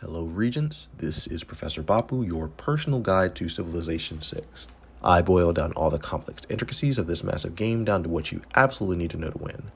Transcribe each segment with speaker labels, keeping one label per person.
Speaker 1: Hello Regents, this is Professor Bapu, your personal guide to Civilization 6. I boil down all the complex intricacies of this massive game down to what you absolutely need to know to win.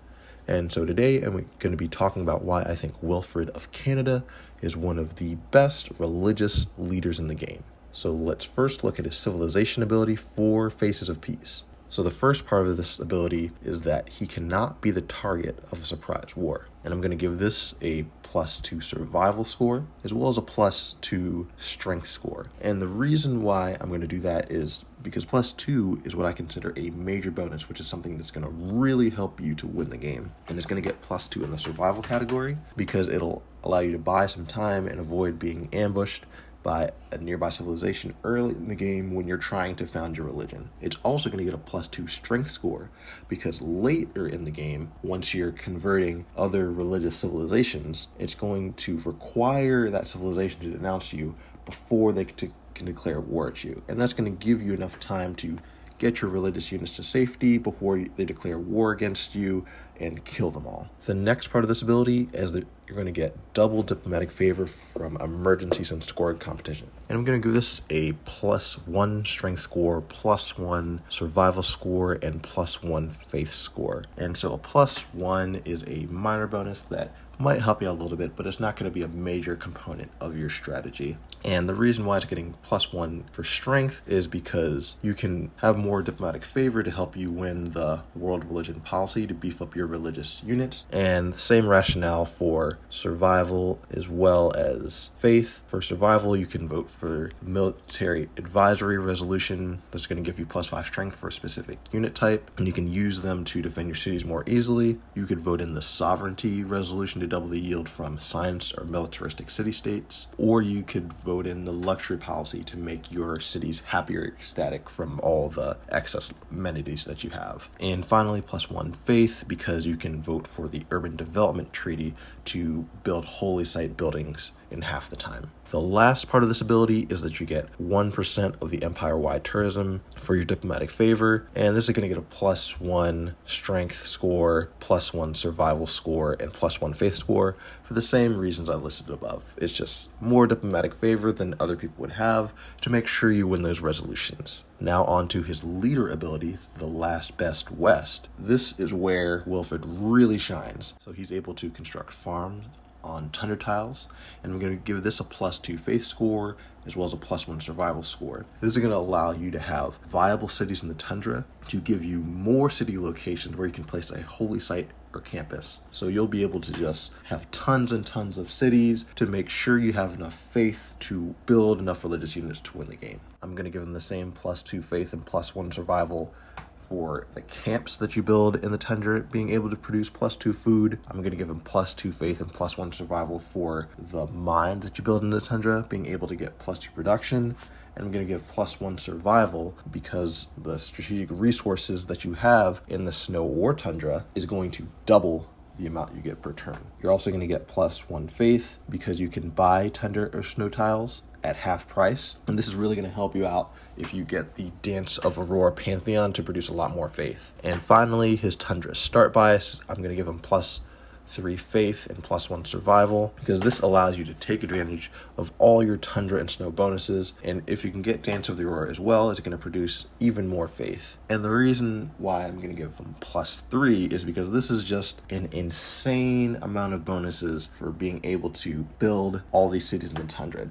Speaker 1: And so today I'm going to be talking about why I think Wilfred of Canada is one of the best religious leaders in the game. So let's first look at his civilization ability, 4 Faces of Peace. So the first part of this ability is that he cannot be the target of a surprise war. And I'm going to give this a +2 survival score, as well as a +2 strength score. And the reason why I'm going to do that is because +2 is what I consider a major bonus, which is something that's going to really help you to win the game. And it's going to get +2 in the survival category because it'll allow you to buy some time and avoid being ambushed by a nearby civilization early in the game when you're trying to found your religion. It's also going to get a +2 strength score because later in the game, once you're converting other religious civilizations, it's going to require that civilization to denounce you before they can declare war at you. And that's going to give you enough time to get your religious units to safety before they declare war against you and kill them all. The next part of this ability is that you're going to get double diplomatic favor from emergencies and scored competition. And I'm going to give this a +1 strength score, +1 survival score, and +1 faith score. And so a +1 is a minor bonus that might help you out a little bit, but it's not going to be a major component of your strategy. And the reason why it's getting +1 for strength is because you can have more diplomatic favor to help you win the world religion policy to beef up your religious units. And same rationale for survival as well as faith. For survival, you can vote for military advisory resolution that's going to give you +5 strength for a specific unit type, and you can use them to defend your cities more easily. You could vote in the sovereignty resolution to double the yield from science or militaristic city-states, or you could vote in the luxury policy to make your cities happier ecstatic from all the excess amenities that you have. And finally, +1 faith, because you can vote for the urban development treaty to build holy site buildings in half the time. The last part of this ability is that you get 1% of the empire-wide tourism for your diplomatic favor, and this is going to get a +1 strength score, +1 survival score, and +1 faith score for the same reasons I listed above. It's just more diplomatic favor than other people would have to make sure you win those resolutions. Now on to his leader ability, the last best west. This is where Wilfred really shines. So he's able to construct farms on tundra tiles, and we're going to give this a +2 faith score as well as a +1 survival score. This is going to allow you to have viable cities in the tundra to give you more city locations where you can place a holy site or campus. So you'll be able to just have tons and tons of cities to make sure you have enough faith to build enough religious units to win the game. I'm going to give them the same +2 faith and +1 survival for the camps that you build in the tundra being able to produce +2 food. I'm going to give them +2 faith and +1 survival for the mines that you build in the tundra being able to get +2 production. And I'm going to give +1 survival because the strategic resources that you have in the snow or tundra is going to double the amount you get per turn. You're also going to get +1 faith because you can buy tundra or snow tiles at half price, and this is really going to help you out if you get the Dance of Aurora Pantheon to produce a lot more faith. And finally, his tundra start bias, I'm going to give him +3 faith and +1 survival because this allows you to take advantage of all your tundra and snow bonuses, and if you can get Dance of the Aurora as well, it's going to produce even more faith. And the reason why I'm going to give him +3 is because this is just an insane amount of bonuses for being able to build all these cities in the tundra.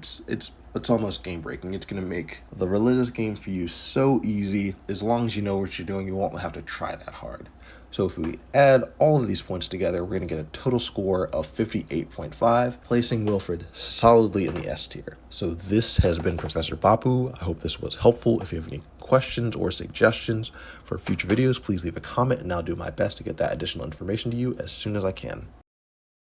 Speaker 1: It's almost game breaking. It's going to make the religious game for you so easy. As long as you know what you're doing, you won't have to try that hard. So if we add all of these points together, we're going to get a total score of 58.5, placing Wilfred solidly in the S tier. So this has been Professor Bapu. I hope this was helpful. If you have any questions or suggestions for future videos, please leave a comment and I'll do my best to get that additional information to you as soon as I can.